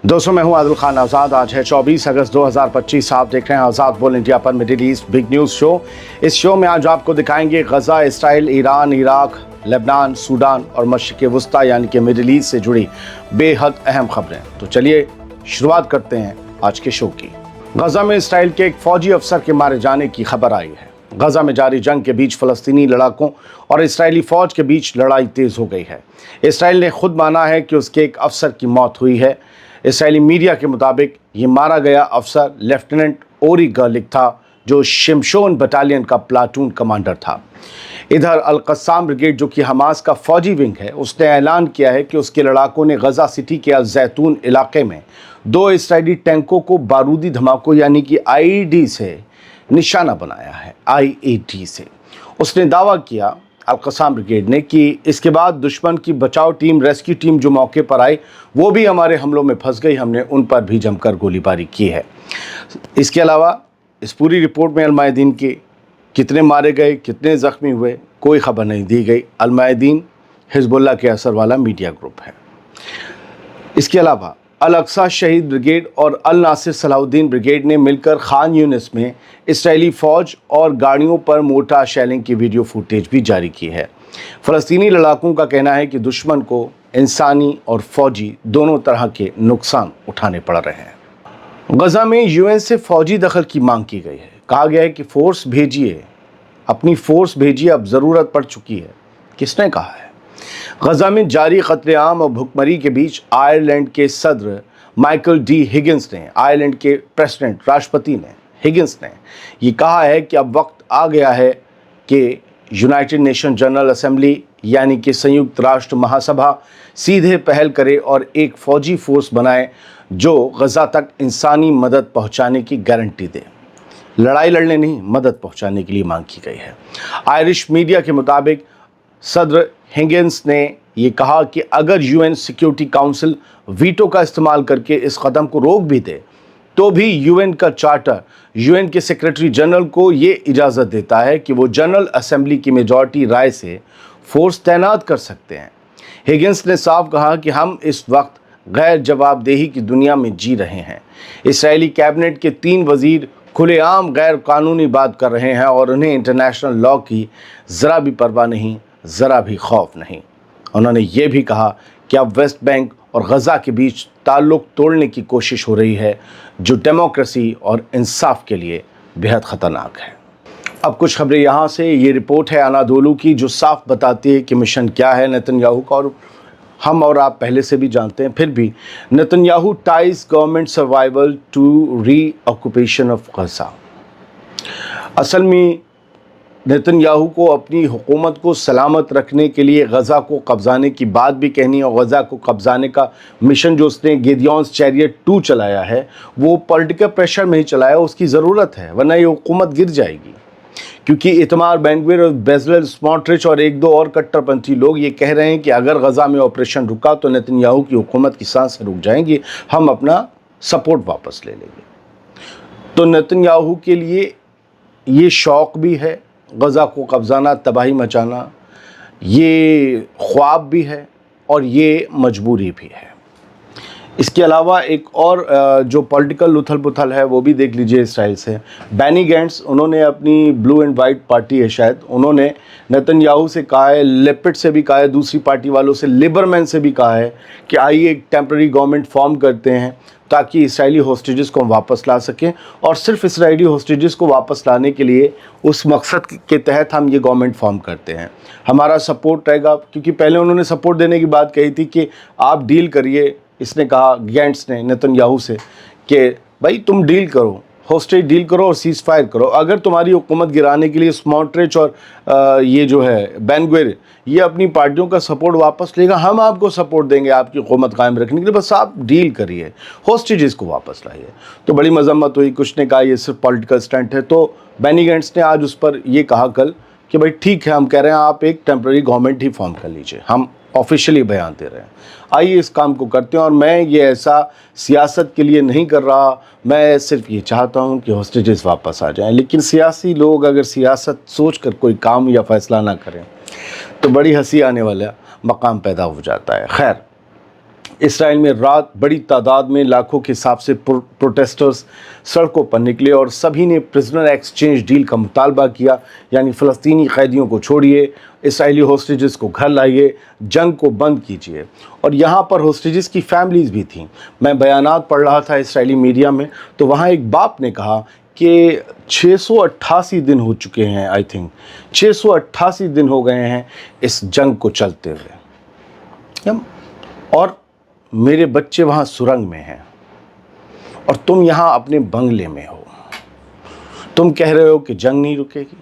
दोस्तों मैं हूं आदिल खान आज़ाद। आज है 24 अगस्त 2025। आप देख रहे हैं आज़ाद बोल इंडिया पर Middle East big news show. इस शो में आज आपको दिखाएंगे Gaza, Israel, Iran, Iraq, Lebanon, Sudan और मशरिक़ वस्ता यानी कि मिडिल ईस्ट से जुड़ी बेहद अहम खबरें। तो चलिए शुरुआत करते हैं आज के शो की। गज़ा में इसराइल के एक फ़ौजी अफसर के मारे जाने की खबर आई है। गज़ा में जारी जंग के बीच फ़लस्तीनी लड़ाकों और इसराइली फ़ौज के बीच लड़ाई तेज़ हो गई है। इसराइल ने खुद माना है कि उसके एक अफसर की मौत हुई है। इसराइली मीडिया के मुताबिक ये मारा गया अफसर लेफ्टिनेंट ओरी गर्लिक था, जो शिमशोन बटालियन का प्लाटून कमांडर था। इधर अल-क़स्साम ब्रिगेड, जो कि हमास का फ़ौजी विंग है, उसने ऐलान किया है कि उसके लड़ाकों ने गज़ा सिटी के अल-ज़ैतून इलाके में 2 इसराइली टैंकों को बारूदी धमाकों यानी कि आईईडी से निशाना बनाया है। आईईडी से उसने दावा किया अल-क़स्साम ब्रिगेड ने कि इसके बाद दुश्मन की बचाव टीम, रेस्क्यू टीम जो मौके पर आई, वो भी हमारे हमलों में फंस गई। हमने उन पर भी जमकर गोलीबारी की है। इसके अलावा इस पूरी रिपोर्ट में अल-मायदीन के कितने मारे गए, कितने ज़ख्मी हुए, कोई खबर नहीं दी गई। अल-मायदीन हिज़्बुल्लाह के असर वाला मीडिया ग्रुप है। इसके अलावा अल-अक्सा शहीद ब्रिगेड और अल-नासिर सलाहुद्दीन ब्रिगेड ने मिलकर खान यूनिस में इसराइली फ़ौज और गाड़ियों पर मोर्टार शेलिंग की वीडियो फुटेज भी जारी की है। फ़लस्तीनी लड़ाकों का कहना है कि दुश्मन को इंसानी और फ़ौजी दोनों तरह के नुकसान उठाने पड़ रहे हैं। गज़ा में यूएन से फ़ौजी दखल की मांग की गई है। कहा गया है कि फ़ोर्स भेजिए, अपनी फ़ोर्स भेजिए, अब ज़रूरत पड़ चुकी है। किसने कहा है? गज़ा में जारी क़त्ल-ए-आम और भुखमरी के बीच आयरलैंड के सदर माइकल डी हिगिंस ने, आयरलैंड के प्रेसिडेंट राष्ट्रपति ने, हिगिंस ने ये कहा है कि अब वक्त आ गया है कि यूनाइटेड नेशन जनरल असेंबली यानी कि संयुक्त राष्ट्र महासभा सीधे पहल करे और एक फ़ौजी फ़ोर्स बनाए जो गज़ा तक इंसानी मदद पहुंचाने की गारंटी दे। लड़ाई लड़ने नहीं, मदद पहुंचाने के लिए मांग की गई है। आयरिश मीडिया के मुताबिक सदर हिगिंस ने ये कहा कि अगर यूएन सिक्योरिटी काउंसिल वीटो का इस्तेमाल करके इस कदम को रोक भी दे, तो भी यूएन का चार्टर यूएन के सेक्रेटरी जनरल को ये इजाज़त देता है कि वो जनरल असेंबली की मेजॉरिटी राय से फोर्स तैनात कर सकते हैं। हिगिंस ने साफ कहा कि हम इस वक्त गैर जवाबदेही की दुनिया में जी रहे हैं। इसराइली कैबिनेट के 3 वज़ीर खुलेआम गैर कानूनी बात कर रहे हैं और उन्हें इंटरनेशनल लॉ की ज़रा भी परवाह नहीं, ज़रा भी खौफ नहीं। उन्होंने ये भी कहा कि अब वेस्ट बैंक और गज़ा के बीच ताल्लुक़ तोड़ने की कोशिश हो रही है, जो डेमोक्रेसी और इंसाफ के लिए बेहद ख़तरनाक है। अब कुछ खबरें यहाँ से। ये रिपोर्ट है अनादोलू की, जो साफ बताती है कि मिशन क्या है नेतन्याहू का, और हम और आप पहले से भी जानते हैं। फिर भी Netanyahu ties government survival to reoccupation of Gaza. असल में नेतन्याहू को अपनी हुकूमत को सलामत रखने के लिए गज़ा को कब्ज़ाने की बात भी कहनी है, और गज़ा को कब्ज़ाने का मिशन जो उसने गिडियॉन्स चैरियट 2 चलाया है, वो पॉलिटिकल प्रेशर में ही चलाया। उसकी ज़रूरत है, वरना ये हुकूमत गिर जाएगी। क्योंकि इतमार बेन-ग्विर और बेज़लेल स्मोट्रिच और 1-2 और कट्टरपंथी लोग ये कह रहे हैं कि अगर गज़ा में ऑपरेशन रुका तो नेतन्याहू की हुकूमत की सांसें रुक जाएंगी, हम अपना सपोर्ट वापस ले लेंगे। तो नेतन्याहू के लिए ये शौक़ भी है, गज़ा को कब्ज़ाना, तबाही मचाना, ये ख्वाब भी है और ये मजबूरी भी है। इसके अलावा एक और जो पॉलिटिकल उथल पुथल है वो भी देख लीजिए इसराइल से। बेनी गैंट्स, उन्होंने अपनी ब्लू एंड वाइट पार्टी है शायद, उन्होंने नेतन्याहू से कहा है, लेपिड से भी कहा है, दूसरी पार्टी वालों से, लिबरमैन से भी कहा है कि आइए एक टेम्प्रेरी गवर्नमेंट फॉर्म करते हैं ताकि इसराइली होस्टेजेस को हम वापस ला सकें, और सिर्फ इसराइली होस्टेजेस को वापस लाने के लिए उस मकसद के तहत हम ये गवर्नमेंट फॉर्म करते हैं। हमारा सपोर्ट रहेगा। क्योंकि पहले उन्होंने सपोर्ट देने की बात कही थी कि आप डील करिए। इसने कहा, गैंट्स ने, नेतन्याहू से, कि भाई तुम डील करो, होस्टेज डील करो और सीज़ फायर करो। अगर तुम्हारी हुकूमत गिराने के लिए स्मोट्रिच और ये जो है बेन-ग्विर, ये अपनी पार्टियों का सपोर्ट वापस लेगा, हम आपको सपोर्ट देंगे आपकी हुकूमत कायम रखने के लिए, बस आप डील करिए, होस्टेजेस को वापस लाइए। तो बड़ी मजम्मत हुई। कुछ ने कहा ये सिर्फ पॉलिटिकल स्टंट है। तो बेनी गैंट्स ने आज उस पर ये कहा कल कि भाई ठीक है, हम कह रहे हैं आप एक टेम्प्रेरी गवर्नमेंट ही फॉर्म कर लीजिए, हम ऑफिशियली बयान दे रहे हैं, आइए इस काम को करते हैं। और मैं ये ऐसा सियासत के लिए नहीं कर रहा, मैं सिर्फ ये चाहता हूँ कि होस्टेजेस वापस आ जाएं। लेकिन सियासी लोग अगर सियासत सोच कर कोई काम या फैसला ना करें तो बड़ी हंसी आने वाला मकाम पैदा हो जाता है। खैर, इसराइल में रात बड़ी तादाद में लाखों के हिसाब से प्रोटेस्टर्स सड़कों पर निकले और सभी ने प्रिजनर एक्सचेंज डील का मुतालबा किया, यानी फ़लस्तीनी कैदियों को छोड़िए, इसराइली होस्टेजेस को घर लाइए, जंग को बंद कीजिए। और यहाँ पर होस्टेजेस की फैमिलीज़ भी थीं। मैं बयानात पढ़ रहा था इसराइली मीडिया में, तो वहाँ एक बाप ने कहा कि 688 दिन हो चुके हैं, आई थिंक 688 दिन हो गए हैं इस जंग को चलते हुए, और मेरे बच्चे वहाँ सुरंग में हैं और तुम यहाँ अपने बंगले में हो। तुम कह रहे हो कि जंग नहीं रुकेगी,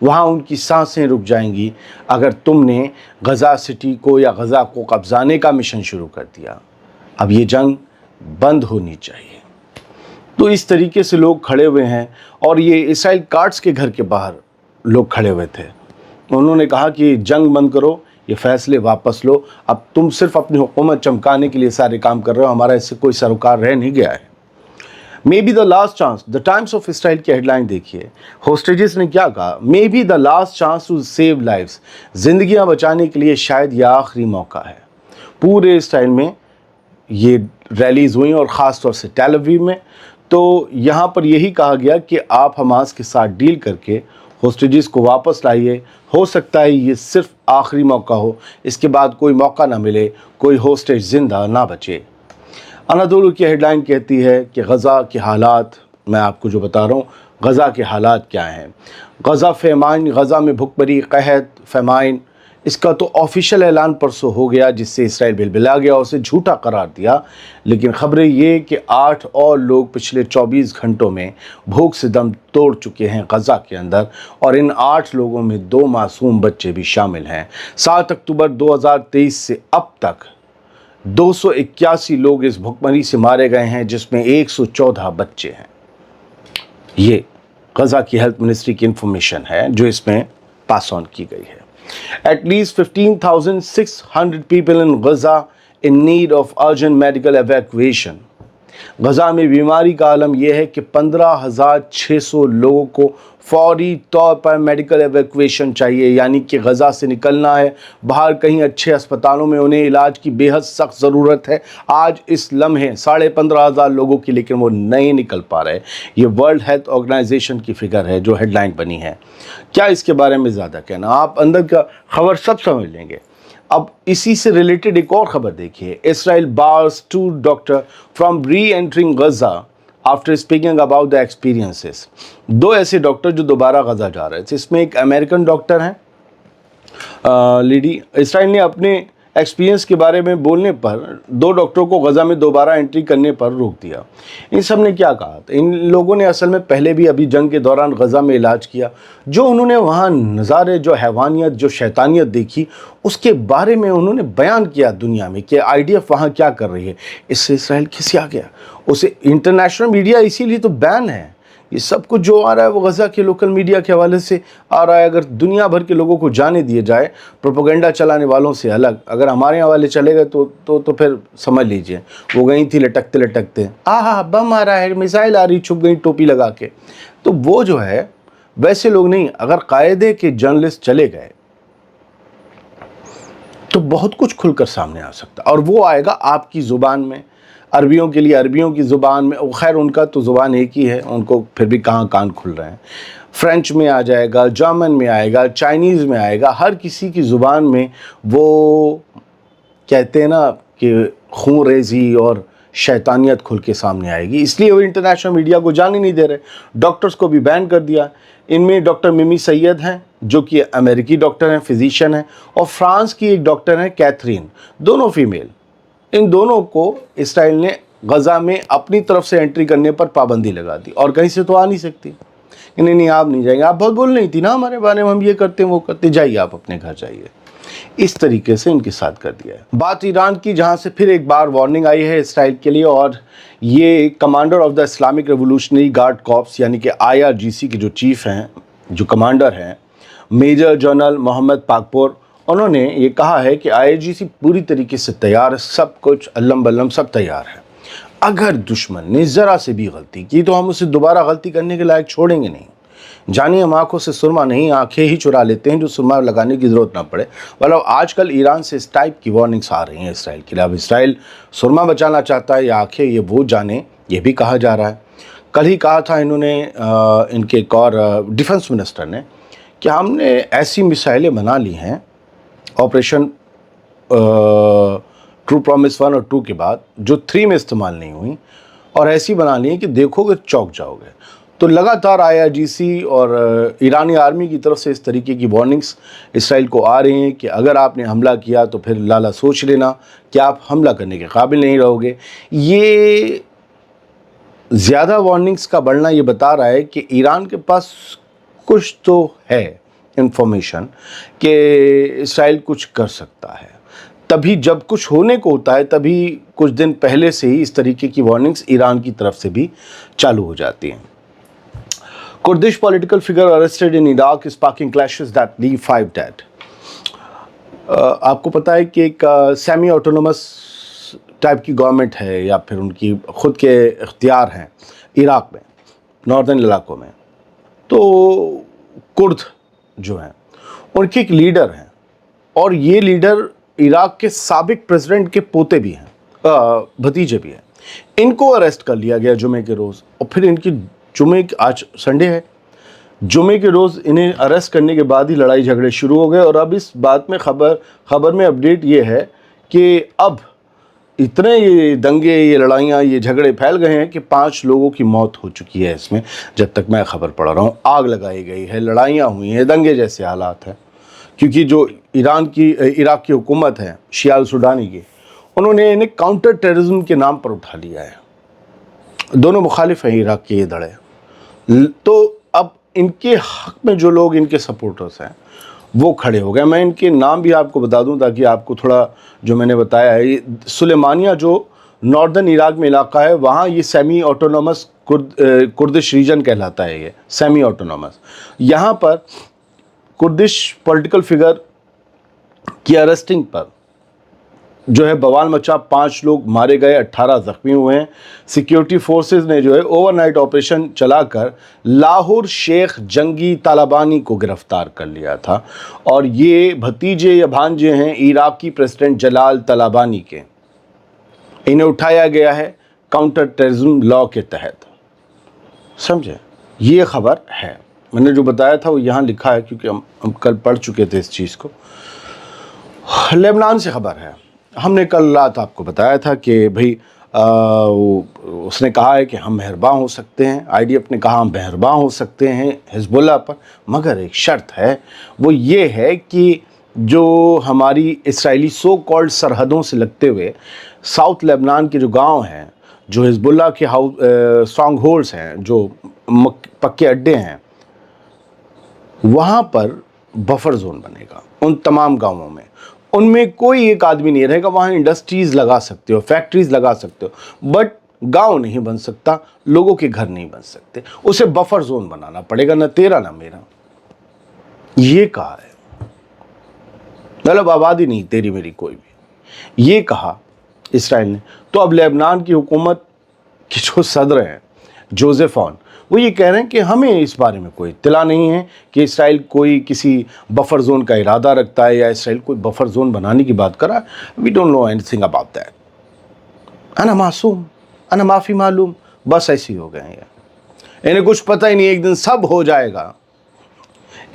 वहाँ उनकी सांसें रुक जाएंगी अगर तुमने गज़ा सिटी को या गज़ा को कब्जाने का मिशन शुरू कर दिया। अब ये जंग बंद होनी चाहिए। तो इस तरीके से लोग खड़े हुए हैं और ये इसराइल कार्ड्स के घर के बाहर लोग खड़े हुए थे। उन्होंने कहा कि जंग बंद करो, ये फैसले वापस लो, अब तुम सिर्फ अपनी हुकूमत चमकाने के लिए सारे काम कर रहे हो, हमारा इससे कोई सरोकार रह नहीं गया है। May be the last chance, the times of Israel की हेडलाइन देखिए, होस्टेजेस ने क्या कहा, may be the last chance to save lives, जिंदगियां बचाने के लिए शायद यह आखिरी मौका है। पूरे इसराइल में ये रैलीज हुई और ख़ास तौर से टेल अवीव में। तो यहाँ पर यही कहा गया कि आप हमास के साथ डील करके होस्टेजेस को वापस लाइए, हो सकता है ये सिर्फ आखिरी मौका हो, इसके बाद कोई मौका ना मिले, कोई होस्टेज ज़िंदा ना बचे। अनादोलू की हेडलाइन कहती है कि गज़ा के हालात, मैं आपको जो बता रहा हूँ गज़ा के हालात क्या हैं। गज़ा फेमाइन, गज़ा में भुखमरी, कहत, फेमाइन, इसका तो ऑफिशियल ऐलान परसों हो गया, जिससे इसराइल बिलबिला गया, उसे झूठा करार दिया। लेकिन ख़बरें ये कि 8 और लोग पिछले 24 घंटों में भूख से दम तोड़ चुके हैं गज़ा के अंदर, और इन 8 लोगों में 2 मासूम बच्चे भी शामिल हैं। 7 अक्टूबर 2023 से अब तक 281 लोग इस भुखमरी से मारे गए हैं, जिसमें 114 बच्चे हैं। ये गज़ा की हेल्थ मिनिस्ट्री की इंफॉर्मेशन है जो इसमें पास ऑन की गई है। At least 15,600 people in Gaza in need of urgent medical evacuation. गज़ा में बीमारी का आलम यह है कि 15,600 लोगों को फौरी तौर पर मेडिकल एवैक्यूएशन चाहिए, यानी कि गज़ा से निकलना है बाहर कहीं अच्छे अस्पतालों में, उन्हें इलाज की बेहद सख्त ज़रूरत है आज इस लम्हे 15,500 लोगों की, लेकिन वो नहीं निकल पा रहे। ये वर्ल्ड हेल्थ ऑर्गेनाइजेशन की फिगर है जो हेडलाइन बनी है। क्या इसके बारे में ज़्यादा कहना, आप अंदर का खबर सब समझ लेंगे। अब इसी से रिलेटेड एक और खबर देखिए, इसराइल बार्स 2 डॉक्टर फ्रॉम री entering Gaza after speaking about the experiences. 2 ऐसे डॉक्टर जो दोबारा गज़ा जा रहे थे, इसमें एक अमेरिकन डॉक्टर हैं लेडी। इसराइल ने अपने एक्सपीरियंस के बारे में बोलने पर 2 डॉक्टरों को गज़ा में दोबारा एंट्री करने पर रोक दिया। इन सब ने क्या कहा, इन लोगों ने असल में पहले भी अभी जंग के दौरान गज़ा में इलाज किया। जो उन्होंने वहाँ नज़ारे, जो हैवानियत, जो शैतानियत देखी, उसके बारे में उन्होंने बयान किया दुनिया में कि IDF वहाँ क्या कर रही है। इससे इसराइल खिसिया गया, उसे इंटरनेशनल मीडिया इसीलिए तो बैन है। ये सब कुछ जो आ रहा है वो गज़ा के लोकल मीडिया के हवाले से आ रहा है। अगर दुनिया भर के लोगों को जाने दिए जाए प्रोपेगेंडा चलाने वालों से अलग, अगर हमारे हवाले चले गए तो फिर समझ लीजिए वो गई थी लटकते लटकते, बम आ रहा है, मिसाइल आ रही, छुप गई टोपी लगा के। तो वो जो है वैसे लोग नहीं। अगर कायदे के जर्नलिस्ट चले गए तो बहुत कुछ खुलकर सामने आ सकता, और वो आएगा आपकी ज़ुबान में, अरबियों के लिए अरबियों की ज़ुबान में। खैर उनका तो ज़ुबान एक ही है, उनको फिर भी कहाँ कान खुल रहे हैं। फ्रेंच में आ जाएगा, जर्मन में आएगा, चाइनीज़ में आएगा, हर किसी की ज़ुबान में वो कहते हैं ना कि खून रेज़ी और शैतानियत खुल के सामने आएगी। इसलिए वो इंटरनेशनल मीडिया को जाने नहीं दे रहे। डॉक्टर्स को भी बैन कर दिया। इनमें डॉक्टर मिमी सैयद हैं जो कि अमेरिकी डॉक्टर हैं, फिजिशियन हैं, और फ्रांस की एक डॉक्टर हैं कैथरीन, दोनों फीमेल। इन दोनों को इसराइल ने गज़ा में अपनी तरफ से एंट्री करने पर पाबंदी लगा दी, और कहीं से तो आ नहीं सकती। नहीं आप नहीं जाएंगे, आप बहुत बोल रही थी ना हमारे बारे में, हम ये करते हैं वो करते, जाइए आप अपने घर जाइए। इस तरीके से इनके साथ कर दिया है। बात ईरान की, जहाँ से फिर एक बार वार्निंग आई है इसराइल के लिए, और ये commander of the Islamic revolutionary guard corps यानी कि IRGC के जो चीफ हैं, जो कमांडर हैं, मेजर जनरल मोहम्मद पाकपोर, उन्होंने ये कहा है कि IRGC पूरी तरीके से तैयार है, सब कुछ अल्लम बल्लम सब तैयार है। अगर दुश्मन ने ज़रा से भी गलती की तो हम उसे दोबारा गलती करने के लायक छोड़ेंगे नहीं। जानिए, हम आंखों से सुरमा नहीं, आंखें ही चुरा लेते हैं जो सुरमा लगाने की ज़रूरत ना पड़े। मतलब आजकल ईरान से इस टाइप की वार्निंग्स आ रही हैं इसराइल के लिए। अब इसराइल सुरमा बचाना चाहता है या आंखें, ये वो जाने, ये भी कहा जा रहा है। कल ही कहा था इन्होंने, इनके एक और डिफेंस मिनिस्टर ने, कि हमने ऐसी मिसाइलें बना ली हैं ऑपरेशन ट्रू प्रॉमिस 1 और 2 के बाद, जो 3 में इस्तेमाल नहीं हुई, और ऐसी बना ली है कि देखोगे चौंक जाओगे। तो लगातार IRGC और ईरानी आर्मी की तरफ से इस तरीके की वार्निंग्स इसराइल को आ रही हैं कि अगर आपने हमला किया तो फिर लाला सोच लेना कि आप हमला करने के काबिल नहीं रहोगे। ये ज़्यादा वार्निंग्स का बढ़ना ये बता रहा है कि ईरान के पास कुछ तो है इंफॉर्मेशन कि इसराइल कुछ कर सकता है। तभी जब कुछ होने को होता है, तभी कुछ दिन पहले से ही इस तरीके की वार्निंग्स ईरान की तरफ से भी चालू हो जाती हैं। Kurdish political figure arrested in Iraq is sparking clashes that leave 5 dead. आपको पता है कि एक सेमी ऑटोनोमस टाइप की गवर्नमेंट है या फिर उनकी ख़ुद के इख्तियार हैं इराक़ में, नॉर्दर्न इलाकों में। तो कुर्द जो हैं उनके एक लीडर हैं, और ये लीडर इराक़ के साबिक प्रेसिडेंट के पोते भी हैं, भतीजे भी हैं। इनको अरेस्ट कर लिया गया जुमे के रोज़, और फिर इनकी आज संडे है, जुमे के रोज़ इन्हें अरेस्ट करने के बाद ही लड़ाई झगड़े शुरू हो गए। और अब इस बात में खबर में अपडेट ये है कि अब इतने ये दंगे, ये लड़ाइयाँ, ये झगड़े फैल गए हैं कि 5 लोगों की मौत हो चुकी है इसमें। जब तक मैं खबर पढ़ रहा हूँ, आग लगाई गई है, लड़ाइयाँ हुई हैं, दंगे जैसे हालात हैं। क्योंकि जो इराक़ की हुकूमत है शियाल सुडानी की, उन्होंने इन्हें काउंटर टेररिज्म के नाम पर उठा लिया है। दोनों मुखालिफ हैं इराक़ के ये धड़े। तो अब इनके हक़ में जो लोग इनके सपोर्टर्स हैं वो खड़े हो गए। मैं इनके नाम भी आपको बता दूं ताकि आपको थोड़ा, जो मैंने बताया है, ये सुलेमानिया जो नॉर्दर्न इराक़ में इलाका है, वहाँ ये सेमी ऑटोनोमस कुर्दिश रीजन कहलाता है। ये सेमी ऑटोनोमस, यहाँ पर कुर्दिश पॉलिटिकल फिगर की अरेस्टिंग पर जो है बवाल मचा। 5 लोग मारे गए, 18 ज़ख्मी हुए हैं। सिक्योरिटी फोर्सेस ने जो है ओवरनाइट ऑपरेशन चलाकर लाहौर शेख जंगी तालिबानी को गिरफ्तार कर लिया था, और ये भतीजे या भांजे हैं इराक़ी प्रेसिडेंट जलाल तालिबानी के। इन्हें उठाया गया है काउंटर टेररिज्म लॉ के तहत। समझे, ये खबर है। मैंने जो बताया था वो यहाँ लिखा है क्योंकि हम कल पढ़ चुके थे इस चीज़ को। लेबनान से खबर है। हमने कल रात आपको बताया था कि भाई उसने कहा है कि हम मेहरबान हो सकते हैं, IDF ने कहा हम मेहरबान हो सकते हैं हिजबुल्लाह पर, मगर एक शर्त है, वो ये है कि जो हमारी इसराइली सो कॉल्ड सरहदों से लगते हुए साउथ लेबनान के जो गांव हैं, जो हिजबुल्लाह के स्ट्रॉन्ग होल्ड्स हैं, जो पक्के अड्डे हैं, वहाँ पर बफर जोन बनेगा उन तमाम गाँवों में। उनमें कोई एक आदमी नहीं रहेगा। वहाँ इंडस्ट्रीज़ लगा सकते हो, फैक्ट्रीज़ लगा सकते हो, बट गांव नहीं बन सकता, लोगों के घर नहीं बन सकते। उसे बफर जोन बनाना पड़ेगा, ना तेरा ना मेरा। ये कहा है, मतलब आबादी नहीं तेरी मेरी कोई भी, ये कहा इसराइल ने। तो अब लेबनान की हुकूमत के जो सदर हैं जोसेफ ऑन, वो ये कह रहे हैं कि हमें इस बारे में कोई इत्तला नहीं है कि इसराइल कोई किसी बफर जोन का इरादा रखता है या इसराइल कोई बफर जोन बनाने की बात कर रहा है। We don't know anything about that. अना मासूम, अना माफ़ी मालूम, बस ऐसे ही हो गए हैं। इन्हें कुछ पता ही नहीं, एक दिन सब हो जाएगा,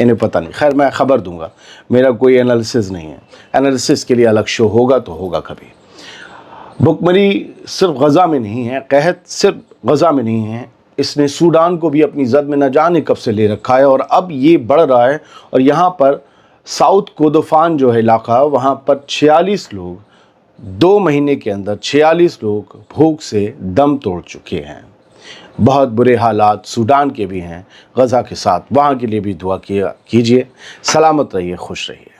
इन्हें पता नहीं। खैर, मैं ख़बर दूंगा, मेरा कोई एनालिसिस नहीं है। एनालिसिस के लिए अलग शो होगा तो होगा कभी। भुखमरी सिर्फ गज़ा में नहीं है, कहत सिर्फ गज़ा में नहीं है, इसने सूडान को भी अपनी जद में न जाने कब से ले रखा है, और अब ये बढ़ रहा है। और यहाँ पर साउथ कोर्दोफान जो है इलाका, वहाँ पर 46 लोग 2 महीने के अंदर 46 लोग भूख से दम तोड़ चुके हैं। बहुत बुरे हालात सूडान के भी हैं गज़ा के साथ। वहाँ के लिए भी दुआ कीजिए। सलामत रहिए, खुश रहिए।